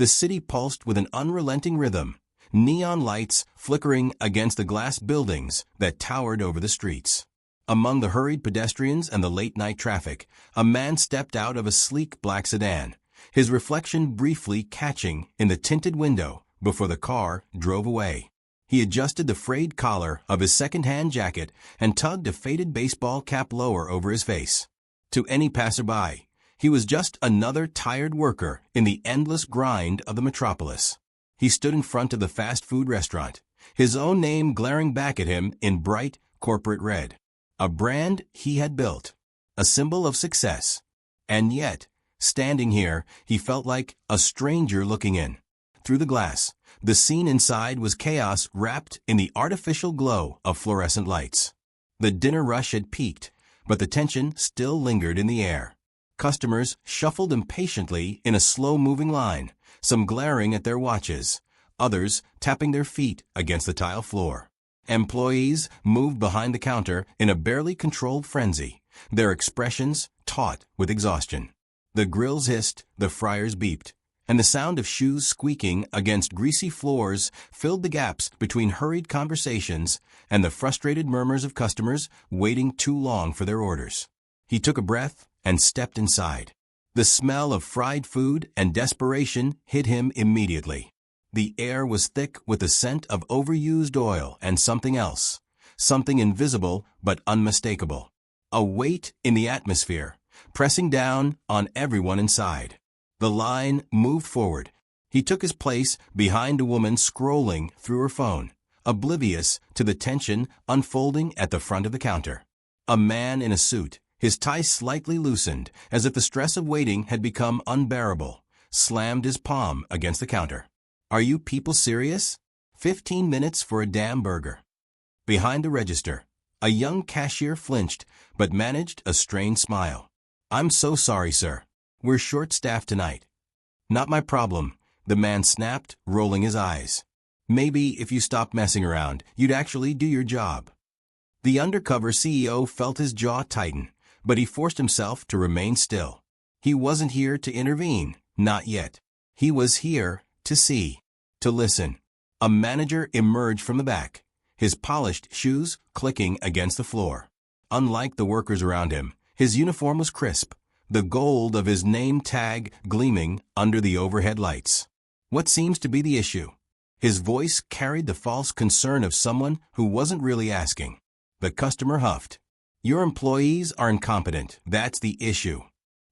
The city pulsed with an unrelenting rhythm, neon lights flickering against the glass buildings that towered over the streets. Among the hurried pedestrians and the late-night traffic, a man stepped out of a sleek black sedan, his reflection briefly catching in the tinted window before the car drove away. He adjusted the frayed collar of his second-hand jacket and tugged a faded baseball cap lower over his face. To any passerby, he was just another tired worker in the endless grind of the metropolis. He stood in front of the fast food restaurant, his own name glaring back at him in bright corporate red. A brand he had built, a symbol of success. And yet, standing here, he felt like a stranger looking in. Through the glass, the scene inside was chaos wrapped in the artificial glow of fluorescent lights. The dinner rush had peaked, but the tension still lingered in the air. Customers shuffled impatiently in a slow-moving line, some glaring at their watches, others tapping their feet against the tile floor. Employees moved behind the counter in a barely controlled frenzy, their expressions taut with exhaustion. The grills hissed, the fryers beeped, and the sound of shoes squeaking against greasy floors filled the gaps between hurried conversations and the frustrated murmurs of customers waiting too long for their orders. He took a breath and stepped inside. The smell of fried food and desperation hit him immediately. The air was thick with the scent of overused oil and something else, something invisible but unmistakable. A weight in the atmosphere, pressing down on everyone inside. The line moved forward. He took his place behind a woman scrolling through her phone, oblivious to the tension unfolding at the front of the counter. A man in a suit, his tie slightly loosened as if the stress of waiting had become unbearable, slammed his palm against the counter. "Are you people serious? 15 minutes for a damn burger." Behind the register, a young cashier flinched but managed a strained smile. "I'm so sorry, sir. We're short-staffed tonight." "Not my problem," the man snapped, rolling his eyes. "Maybe if you stopped messing around, you'd actually do your job." The undercover CEO felt his jaw tighten, but he forced himself to remain still. He wasn't here to intervene, not yet. He was here to see, to listen. A manager emerged from the back, his polished shoes clicking against the floor. Unlike the workers around him, his uniform was crisp, the gold of his name tag gleaming under the overhead lights. "What seems to be the issue?" His voice carried the false concern of someone who wasn't really asking. The customer huffed. "Your employees are incompetent. That's the issue."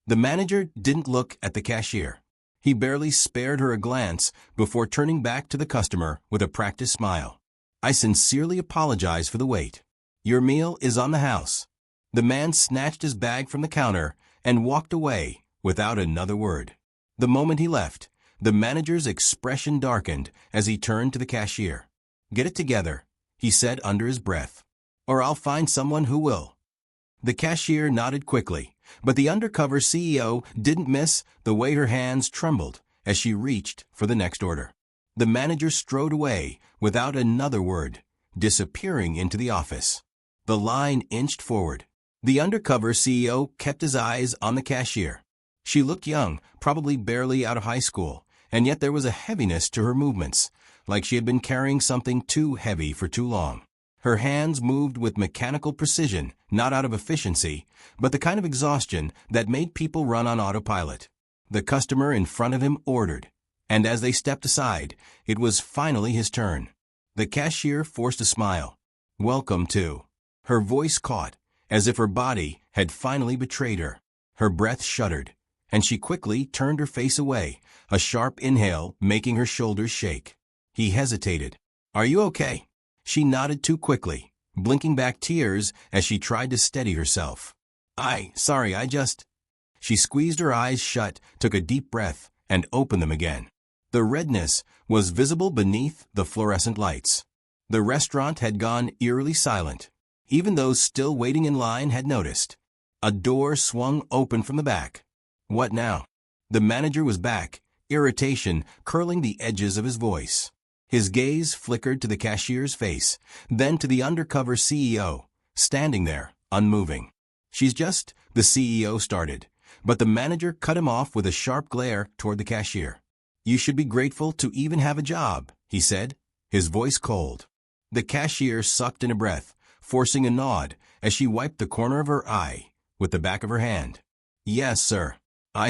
The manager didn't look at the cashier. He barely spared her a glance before turning back to the customer with a practiced smile. "I sincerely apologize for the wait. Your meal is on the house." The man snatched his bag from the counter and walked away without another word. The moment he left, the manager's expression darkened as he turned to the cashier. "Get it together," he said under his breath, "or I'll find someone who will." The cashier nodded quickly, but the undercover CEO didn't miss the way her hands trembled as she reached for the next order. The manager strode away without another word, disappearing into the office. The line inched forward. The undercover CEO kept his eyes on the cashier. She looked young, probably barely out of high school, and yet there was a heaviness to her movements, like she had been carrying something too heavy for too long. Her hands moved with mechanical precision, not out of efficiency, but the kind of exhaustion that made people run on autopilot. The customer in front of him ordered, and as they stepped aside, it was finally his turn. The cashier forced a smile. "Welcome to." Her voice caught, as if her body had finally betrayed her. Her breath shuddered, and she quickly turned her face away, a sharp inhale making her shoulders shake. He hesitated. "Are you okay?" She nodded too quickly, blinking back tears as she tried to steady herself. Sorry, I just..." She squeezed her eyes shut, took a deep breath, and opened them again. The redness was visible beneath the fluorescent lights. The restaurant had gone eerily silent. Even those still waiting in line had noticed. A door swung open from the back. What now? The manager was back, irritation curling the edges of his voice. His gaze flickered to the cashier's face, then to the undercover CEO, standing there, unmoving. "She's just..." the CEO started, but the manager cut him off with a sharp glare toward the cashier. "You should be grateful to even have a job," he said, his voice cold. The cashier sucked in a breath, forcing a nod as she wiped the corner of her eye with the back of her hand. "Yes, sir.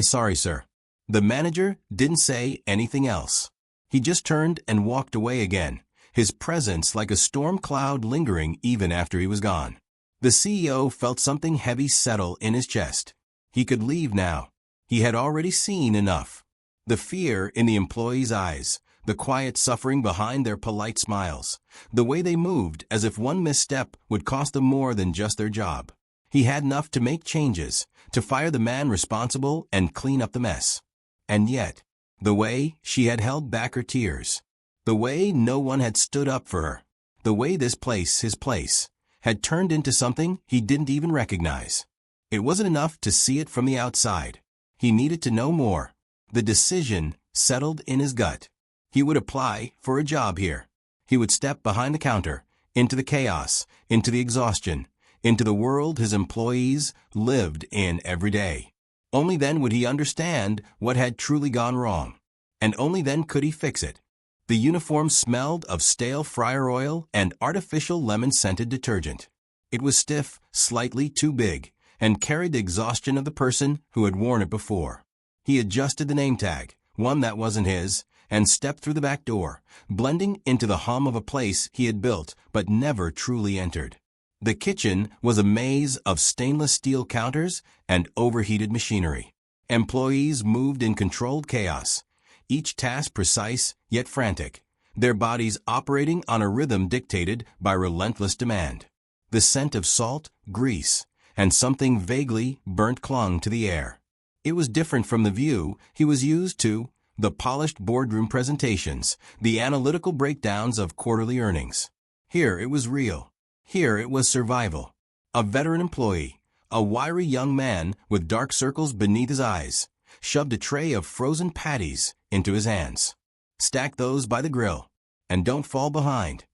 Sorry, sir." The manager didn't say anything else. He just turned and walked away again, his presence like a storm cloud lingering even after he was gone. The CEO felt something heavy settle in his chest. He could leave now. He had already seen enough. The fear in the employees' eyes, the quiet suffering behind their polite smiles, the way they moved as if one misstep would cost them more than just their job. He had enough to make changes, to fire the man responsible and clean up the mess. And yet, the way she had held back her tears, the way no one had stood up for her, the way this place, his place, had turned into something he didn't even recognize. It wasn't enough to see it from the outside. He needed to know more. The decision settled in his gut. He would apply for a job here. He would step behind the counter, into the chaos, into the exhaustion, into the world his employees lived in every day. Only then would he understand what had truly gone wrong. And only then could he fix it. The uniform smelled of stale fryer oil and artificial lemon-scented detergent. It was stiff, slightly too big, and carried the exhaustion of the person who had worn it before. He adjusted the name tag, one that wasn't his, and stepped through the back door, blending into the hum of a place he had built but never truly entered. The kitchen was a maze of stainless steel counters and overheated machinery. Employees moved in controlled chaos, each task precise yet frantic, their bodies operating on a rhythm dictated by relentless demand. The scent of salt, grease, and something vaguely burnt clung to the air. It was different from the view he was used to, the polished boardroom presentations, the analytical breakdowns of quarterly earnings. Here it was real. Here it was survival. A veteran employee, a wiry young man with dark circles beneath his eyes, shoved a tray of frozen patties into his hands. "Stack those by the grill, and don't fall behind."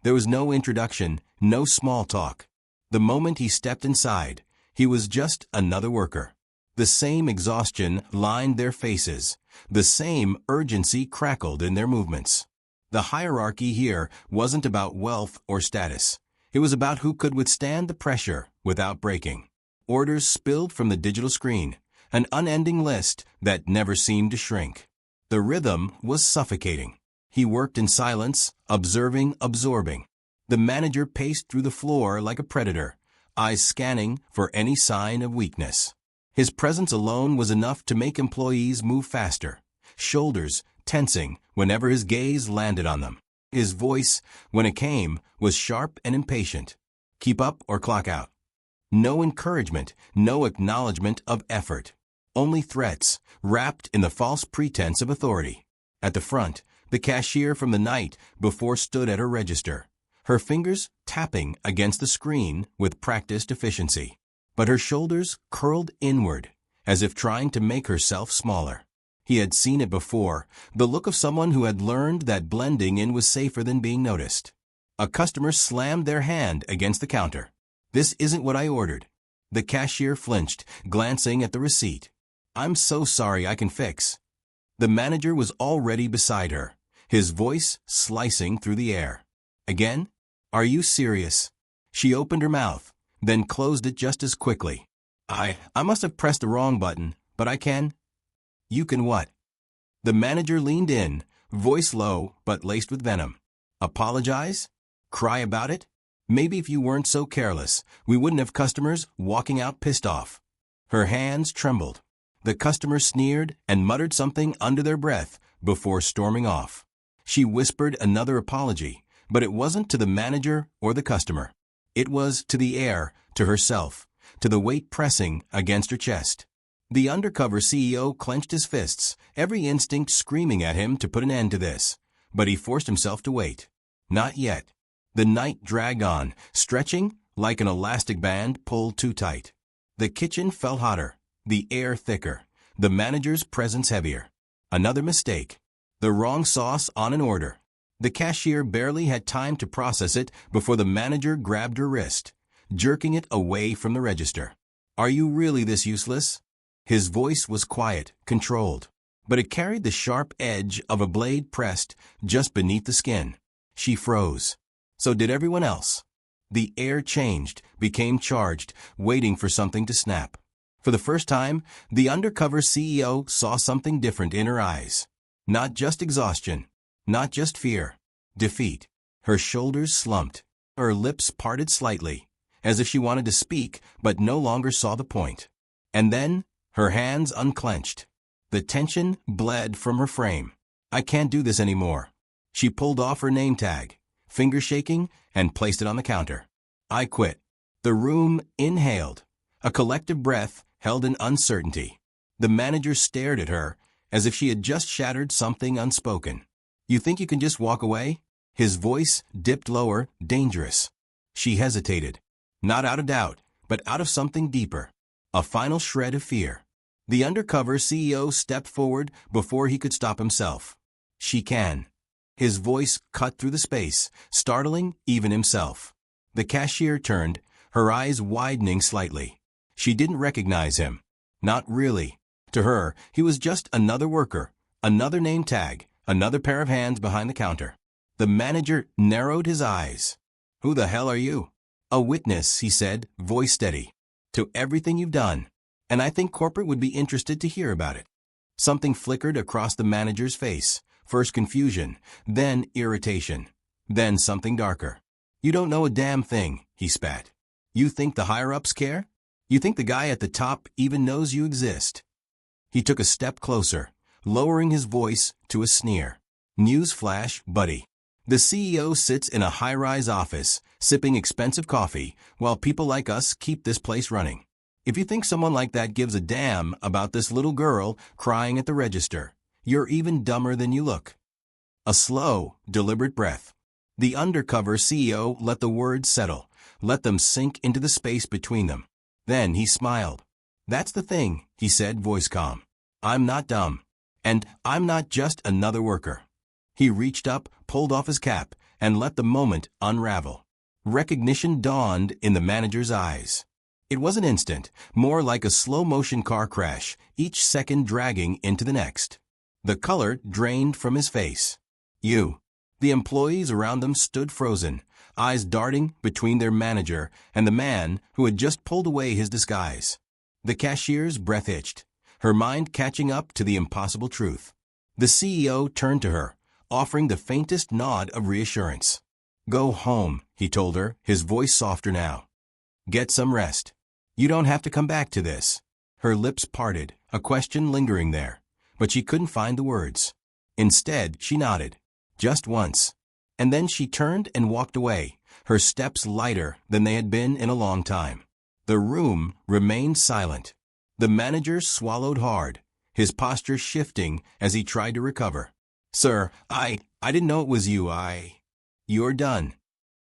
There was no introduction, no small talk. The moment he stepped inside, he was just another worker. The same exhaustion lined their faces. The same urgency crackled in their movements. The hierarchy here wasn't about wealth or status. It was about who could withstand the pressure without breaking. Orders spilled from the digital screen, an unending list that never seemed to shrink. The rhythm was suffocating. He worked in silence, observing, absorbing. The manager paced through the floor like a predator, eyes scanning for any sign of weakness. His presence alone was enough to make employees move faster, shoulders tensing whenever his gaze landed on them. His voice, when it came, was sharp and impatient. Keep up or clock out. No encouragement, no acknowledgement of effort. Only threats, wrapped in the false pretense of authority. At the front, the cashier from the night before stood at her register, her fingers tapping against the screen with practiced efficiency. But her shoulders curled inward, as if trying to make herself smaller. He had seen it before, the look of someone who had learned that blending in was safer than being noticed. A customer slammed their hand against the counter. "This isn't what I ordered." The cashier flinched, glancing at the receipt. "I'm so sorry, I can fix." The manager was already beside her, his voice slicing through the air. "Again? Are you serious?" She opened her mouth, then closed it just as quickly. I must have pressed the wrong button, but I can." "You can what?" The manager leaned in, voice low but laced with venom. "Apologize? Cry about it? Maybe if you weren't so careless, we wouldn't have customers walking out pissed off." Her hands trembled. The customer sneered and muttered something under their breath before storming off. She whispered another apology, but it wasn't to the manager or the customer. It was to the air, to herself, to the weight pressing against her chest. The Undercover CEO clenched his fists, every instinct screaming at him to put an end to this. But he forced himself to wait. Not yet. The night dragged on, stretching like an elastic band pulled too tight. The kitchen felt hotter, the air thicker, the manager's presence heavier. Another mistake. The wrong sauce on an order. The cashier barely had time to process it before the manager grabbed her wrist, jerking it away from the register. "Are you really this useless?" His voice was quiet, controlled. but it carried the sharp edge of a blade pressed just beneath the skin. She froze. So did everyone else. The air changed, became charged, waiting for something to snap. For the first time, the Undercover CEO saw something different in her eyes. Not just exhaustion, not just fear, defeat. Her shoulders slumped, her lips parted slightly, as if she wanted to speak but no longer saw the point. And then, her hands unclenched. The tension bled from her frame. I can't do this anymore. She pulled off her name tag, finger shaking, and placed it on the counter. I quit. The room inhaled. A collective breath held in uncertainty. The manager stared at her as if she had just shattered something unspoken. You think you can just walk away? His voice dipped lower, dangerous. She hesitated. Not out of doubt, but out of something deeper. A final shred of fear. The Undercover CEO stepped forward before he could stop himself. She can. His voice cut through the space, startling even himself. The cashier turned, her eyes widening slightly. She didn't recognize him. Not really. To her, he was just another worker, another name tag, another pair of hands behind the counter. The manager narrowed his eyes. Who the hell are you? A witness, he said, voice steady. To everything you've done. And I think corporate would be interested to hear about it. Something flickered across the manager's face. First confusion, then irritation, then something darker. You don't know a damn thing, he spat. You think the higher-ups care? You think the guy at the top even knows you exist? He took a step closer, lowering his voice to a sneer. Newsflash, buddy. The CEO sits in a high-rise office, sipping expensive coffee, while people like us keep this place running. If you think someone like that gives a damn about this little girl crying at the register, you're even dumber than you look. A slow, deliberate breath. The Undercover CEO let the words settle, let them sink into the space between them. Then he smiled. That's the thing, he said, voice calm. I'm not dumb. And I'm not just another worker. He reached up, pulled off his cap, and let the moment unravel. Recognition dawned in the manager's eyes. It was an instant, more like a slow-motion car crash, each second dragging into the next. The color drained from his face. You. The employees around them stood frozen, eyes darting between their manager and the man who had just pulled away his disguise. The cashier's breath itched, her mind catching up to the impossible truth. The CEO turned to her, offering the faintest nod of reassurance. Go home, he told her, his voice softer now. Get some rest. You don't have to come back to this. Her lips parted, a question lingering there, but she couldn't find the words. Instead, she nodded. Just once. And then she turned and walked away, her steps lighter than they had been in a long time. The room remained silent. The manager swallowed hard, his posture shifting as he tried to recover. Sir, I didn't know it was you. You're done.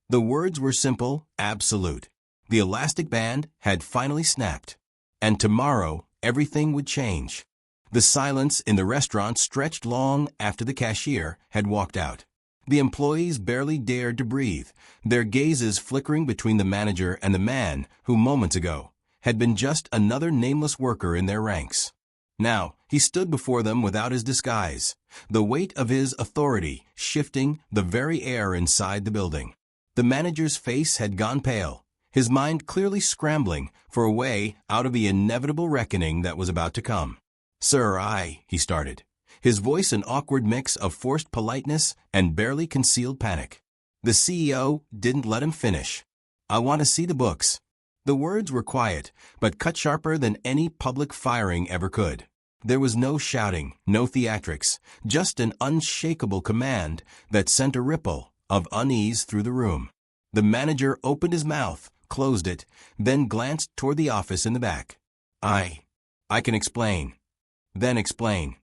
The words were simple, absolute. The elastic band had finally snapped. And tomorrow, everything would change. The silence in the restaurant stretched long after the cashier had walked out. The employees barely dared to breathe, their gazes flickering between the manager and the man who moments ago had been just another nameless worker in their ranks. Now, he stood before them without his disguise, the weight of his authority shifting the very air inside the building. The manager's face had gone pale, his mind clearly scrambling for a way out of the inevitable reckoning that was about to come. Sir, he started, his voice an awkward mix of forced politeness and barely concealed panic. The CEO didn't let him finish. I want to see the books. The words were quiet, but cut sharper than any public firing ever could. There was no shouting, no theatrics, just an unshakable command that sent a ripple of unease through the room. The manager opened his mouth, closed it, then glanced toward the office in the back. I can explain. Then explain.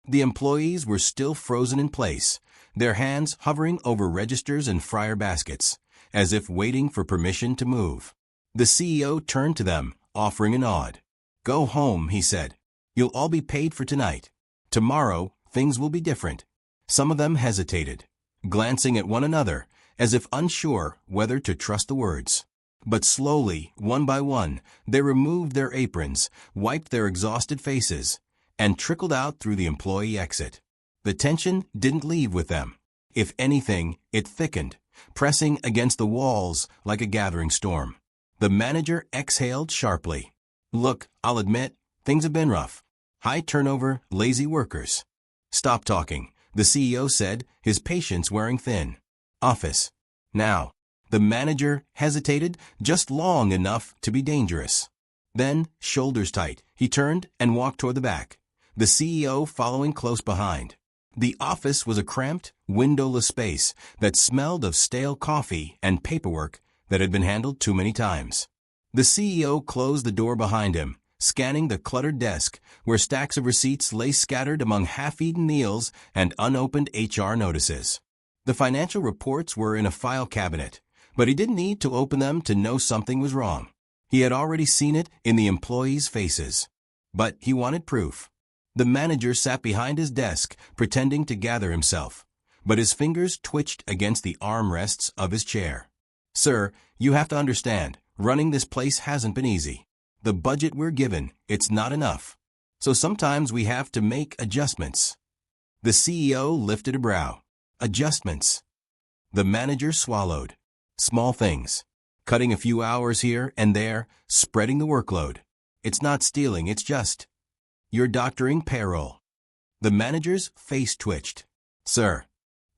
The employees were still frozen in place, their hands hovering over registers and fryer baskets, as if waiting for permission to move. The CEO turned to them, offering a nod. Go home, he said. You'll all be paid for tonight. Tomorrow, things will be different. Some of them hesitated, glancing at one another, as if unsure whether to trust the words. But slowly, one by one, they removed their aprons, wiped their exhausted faces, and trickled out through the employee exit. The tension didn't leave with them. If anything, it thickened, pressing against the walls like a gathering storm. The manager exhaled sharply. "Look, I'll admit, things have been rough. High turnover, lazy workers." "Stop talking," the CEO said, his patience wearing thin. "Office. Now." The manager hesitated just long enough to be dangerous. Then, shoulders tight, he turned and walked toward the back, the CEO following close behind. The office was a cramped, windowless space that smelled of stale coffee and paperwork that had been handled too many times. The CEO closed the door behind him, scanning the cluttered desk where stacks of receipts lay scattered among half-eaten meals and unopened HR notices. The financial reports were in a file cabinet, but he didn't need to open them to know something was wrong. He had already seen it in the employees' faces. But he wanted proof. The manager sat behind his desk, pretending to gather himself, but his fingers twitched against the armrests of his chair. "Sir, you have to understand, running this place hasn't been easy. The budget we're given, it's not enough. So sometimes we have to make adjustments." The CEO lifted a brow. "Adjustments?" The manager swallowed. "Small things. Cutting a few hours here and there, spreading the workload. It's not stealing, it's just... You're doctoring payroll." The manager's face twitched. "Sir,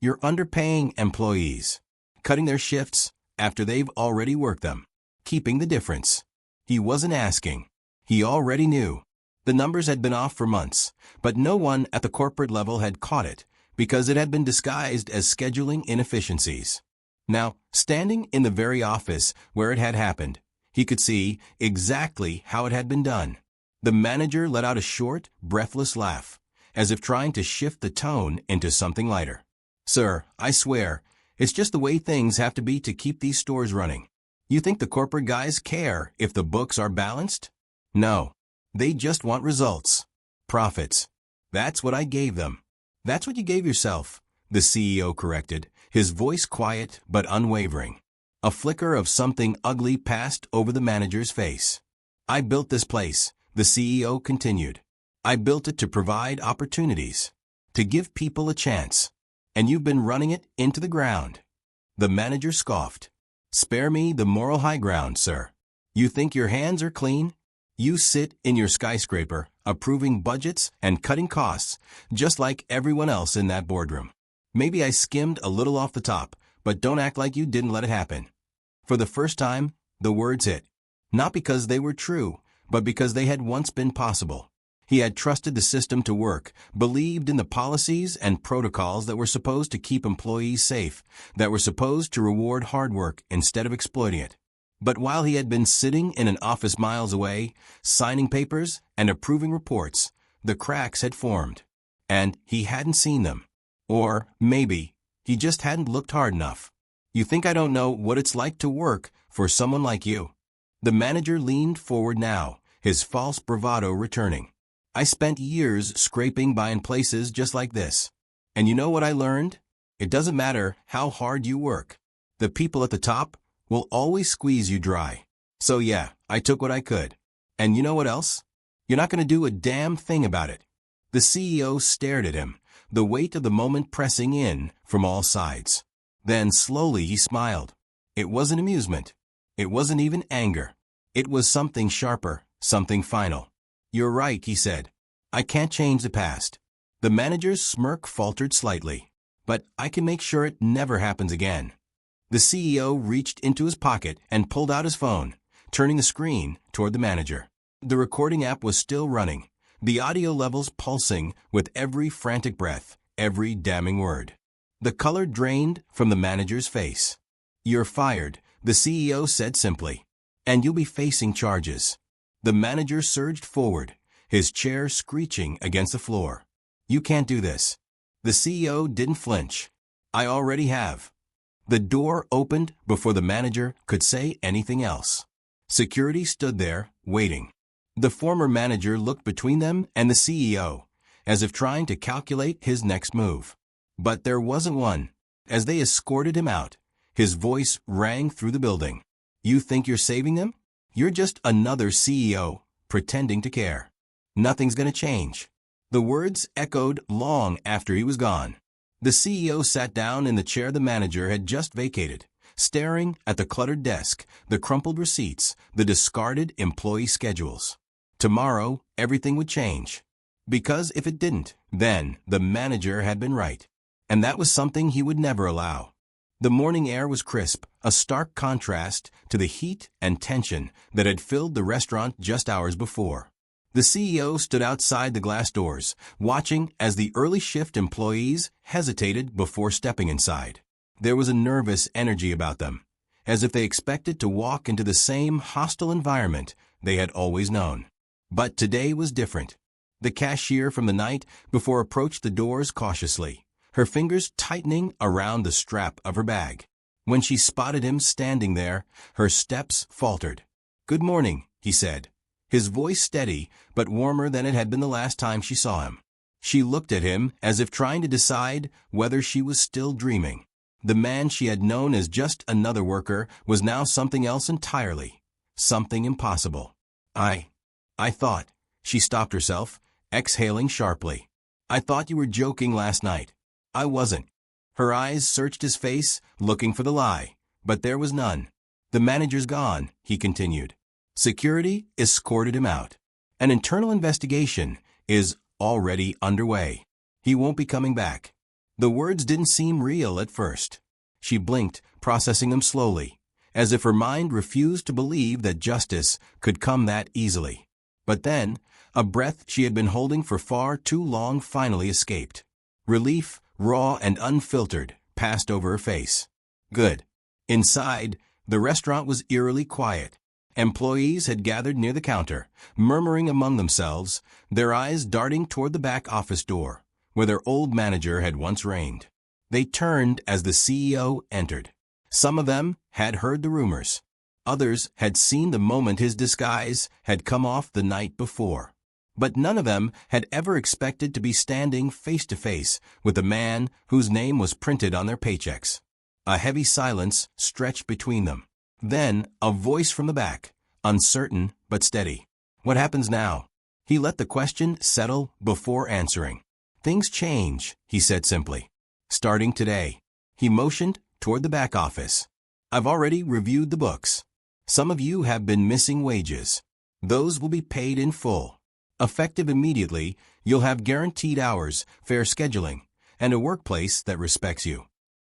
you're underpaying employees, cutting their shifts after they've already worked them, keeping the difference." He wasn't asking. He already knew. The numbers had been off for months, but no one at the corporate level had caught it because it had been disguised as scheduling inefficiencies. Now, standing in the very office where it had happened, he could see exactly how it had been done. The manager let out a short, breathless laugh, as if trying to shift the tone into something lighter. "Sir, I swear, it's just the way things have to be to keep these stores running. You think the corporate guys care if the books are balanced? No. They just want results. Profits. That's what I gave them." "That's what you gave yourself," the CEO corrected, his voice quiet but unwavering. A flicker of something ugly passed over the manager's face. "I built this place," the CEO continued. "I built it to provide opportunities, to give people a chance. And you've been running it into the ground." The manager scoffed. "Spare me the moral high ground, sir. You think your hands are clean? You sit in your skyscraper, approving budgets and cutting costs, just like everyone else in that boardroom. Maybe I skimmed a little off the top, but don't act like you didn't let it happen." For the first time, the words hit. Not because they were true, but because they had once been possible. He had trusted the system to work, believed in the policies and protocols that were supposed to keep employees safe, that were supposed to reward hard work instead of exploiting it. But while he had been sitting in an office miles away, signing papers and approving reports, the cracks had formed. And he hadn't seen them. Or, maybe, he just hadn't looked hard enough. "You think I don't know what it's like to work for someone like you?" The manager leaned forward now, his false bravado returning. "I spent years scraping by in places just like this. And you know what I learned? It doesn't matter how hard you work. The people at the top will always squeeze you dry. So yeah, I took what I could. And you know what else? You're not going to do a damn thing about it." The CEO stared at him, the weight of the moment pressing in from all sides. Then slowly he smiled. It wasn't amusement. It wasn't even anger. It was something sharper, something final. "You're right," he said. "I can't change the past." The manager's smirk faltered slightly. "But I can make sure it never happens again." The CEO reached into his pocket and pulled out his phone, turning the screen toward the manager. The recording app was still running, the audio levels pulsing with every frantic breath, every damning word. The color drained from the manager's face. "You're fired," the CEO said simply. "And you'll be facing charges." The manager surged forward, his chair screeching against the floor. "You can't do this." The CEO didn't flinch. "I already have." The door opened before the manager could say anything else. Security stood there, waiting. The former manager looked between them and the CEO, as if trying to calculate his next move. But there wasn't one. As they escorted him out, his voice rang through the building. "You think you're saving them? You're just another CEO, pretending to care. Nothing's going to change." The words echoed long after he was gone. The CEO sat down in the chair the manager had just vacated, staring at the cluttered desk, the crumpled receipts, the discarded employee schedules. Tomorrow, everything would change. Because if it didn't, then the manager had been right. And that was something he would never allow. The morning air was crisp, a stark contrast to the heat and tension that had filled the restaurant just hours before. The CEO stood outside the glass doors, watching as the early shift employees hesitated before stepping inside. There was a nervous energy about them, as if they expected to walk into the same hostile environment they had always known. But today was different. The cashier from the night before approached the doors cautiously, her fingers tightening around the strap of her bag. When she spotted him standing there, her steps faltered. "Good morning," he said, his voice steady but warmer than it had been the last time she saw him. She looked at him as if trying to decide whether she was still dreaming. The man she had known as just another worker was now something else entirely, something impossible. I thought," she stopped herself, exhaling sharply. "I thought you were joking last night." "I wasn't." Her eyes searched his face, looking for the lie, but there was none. "The manager's gone," he continued. "Security escorted him out. An internal investigation is already underway. He won't be coming back." The words didn't seem real at first. She blinked, processing them slowly, as if her mind refused to believe that justice could come that easily. But then, a breath she had been holding for far too long finally escaped. Relief, raw and unfiltered, passed over her face. Good. Inside, the restaurant was eerily quiet. Employees had gathered near the counter, murmuring among themselves, their eyes darting toward the back office door, where their old manager had once reigned. They turned as the CEO entered. Some of them had heard the rumors. Others had seen the moment his disguise had come off the night before. But none of them had ever expected to be standing face to face with the man whose name was printed on their paychecks. A heavy silence stretched between them. Then a voice from the back, uncertain but steady. "What happens now?" He let the question settle before answering. "Things change," he said simply. "Starting today." He motioned toward the back office. "I've already reviewed the books. Some of you have been missing wages. Those will be paid in full. Effective immediately, you'll have guaranteed hours, fair scheduling, and a workplace that respects you."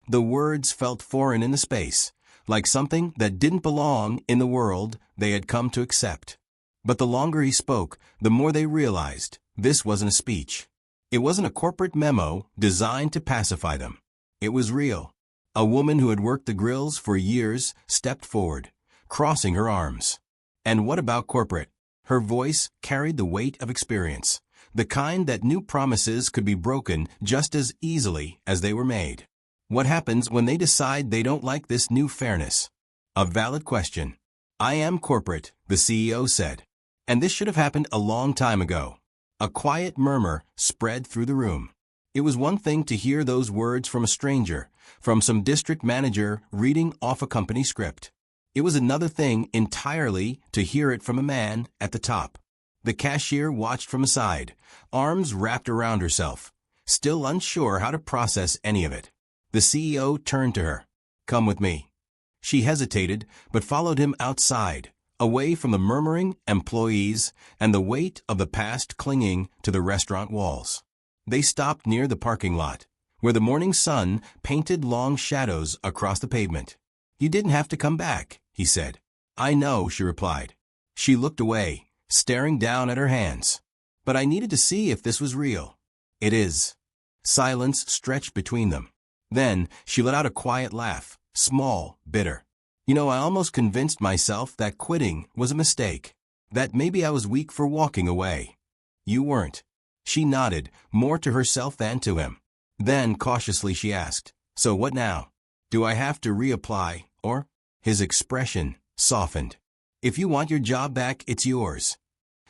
The words felt foreign in the space, like something that didn't belong in the world they had come to accept. But the longer he spoke, the more they realized this wasn't a speech. It wasn't a corporate memo designed to pacify them. It was real. A woman who had worked the grills for years stepped forward, crossing her arms. And what about corporate? Her voice carried the weight of experience, the kind that knew promises could be broken just as easily as they were made. What happens when they decide they don't like this new fairness? A valid question. "I am corporate," the CEO said. And this should have happened a long time ago. A quiet murmur spread through the room. It was one thing to hear those words from a stranger, from some district manager reading off a company script. It was another thing entirely to hear it from a man at the top. The cashier watched from aside, arms wrapped around herself, still unsure how to process any of it. The CEO turned to her. "Come with me." She hesitated, but followed him outside, away from the murmuring employees and the weight of the past clinging to the restaurant walls. They stopped near the parking lot, where the morning sun painted long shadows across the pavement. "You didn't have to come back," he said. "I know," she replied. She looked away, staring down at her hands. "But I needed to see if this was real." "It is." Silence stretched between them. Then she let out a quiet laugh, small, bitter. "You know, I almost convinced myself that quitting was a mistake, that maybe I was weak for walking away." "You weren't." She nodded, more to herself than to him. Then, cautiously, she asked, "So what now? Do I have to reapply, or?" His expression softened. "If you want your job back, it's yours."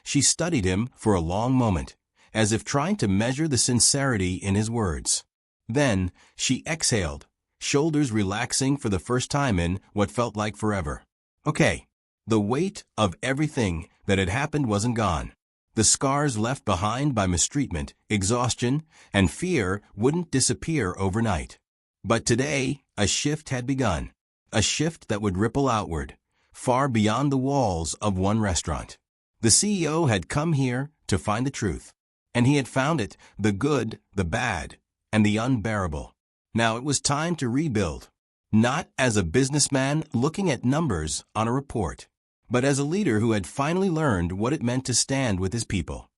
She studied him for a long moment, as if trying to measure the sincerity in his words. Then she exhaled, shoulders relaxing for the first time in what felt like forever. Okay, the weight of everything that had happened wasn't gone. The scars left behind by mistreatment, exhaustion, and fear wouldn't disappear overnight. But today, a shift had begun. A shift that would ripple outward, far beyond the walls of one restaurant. The CEO had come here to find the truth. And he had found it, the good, the bad, and the unbearable. Now it was time to rebuild. Not as a businessman looking at numbers on a report, but as a leader who had finally learned what it meant to stand with his people.